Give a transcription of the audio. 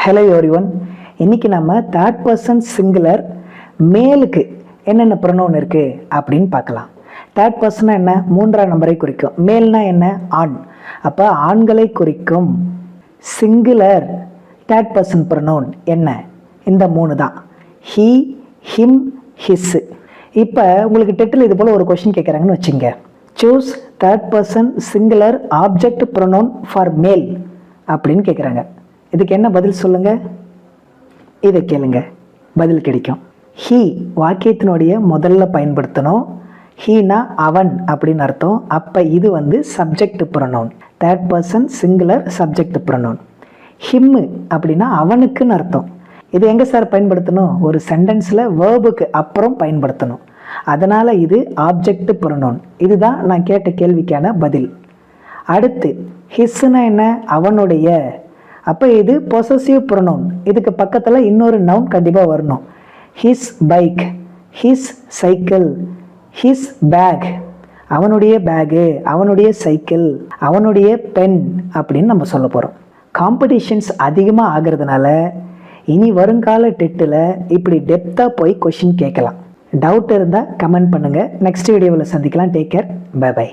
Hello everyone. இன்னைக்கு நம்ம third person singular மேலுக்கு என்னென்ன ப்ரொனவுன் இருக்குது அப்படின்னு பார்க்கலாம். தேர்ட் பர்சனாக என்ன? மூன்றாம் நம்பரை குறிக்கும். மேல்னா என்ன? ஆண். அப்போ ஆண்களை குறிக்கும் சிங்குலர் தேர்ட் பர்சன் ப்ரொனவுன் என்ன? இந்த மூணு தான். He, him, his. இப்போ உங்களுக்கு டெட்டில் இது போல் ஒரு கொஷின் கேட்குறாங்கன்னு வச்சுங்க. Choose third person singular object pronoun for மேல் அப்படின்னு கேட்குறாங்க. இதுக்கு என்ன பதில் சொல்லுங்க? இதை கேளுங்க, பதில் கிடைக்கும். ஹீ வாக்கியத்தினுடைய முதல்ல பயன்படுத்தணும். ஹீனா அவன் அப்படின்னு அர்த்தம். அப்போ இது subject pronoun, third person singular subject pronoun. Him அப்படின்னா அவனுக்குன்னு அர்த்தம். இது எங்கே சார் பயன்படுத்தணும்? ஒரு சென்டென்ஸில் வேர்புக்கு அப்புறம் பயன்படுத்தணும். அதனால் இது ஆப்ஜெக்ட் ப்ரொனவுன். இதுதான் நான் கேட்ட கேள்விக்கான பதில். அடுத்து ஹிஸ்னா என்ன? அவனுடைய. அப்போ இது பொசசிவ் ப்ரொனவுன். இதுக்கு பக்கத்தில் இன்னொரு நவுன் கண்டிப்பாக வரணும். His bike, his cycle, his bag, அவனுடைய பேகு, அவனுடைய சைக்கிள், அவனுடைய பென் அப்படின்னு நம்ம சொல்ல போகிறோம். காம்படிஷன்ஸ் அதிகமாக ஆகிறதுனால இனி வருங்கால டெட்டில் இப்படி டெப்த்தாக போய் கொஷின் கேட்கலாம். டவுட் இருந்தால் கமெண்ட் பண்ணுங்கள். நெக்ஸ்ட் வீடியோவில் சந்திக்கலாம். Take care. Bye by.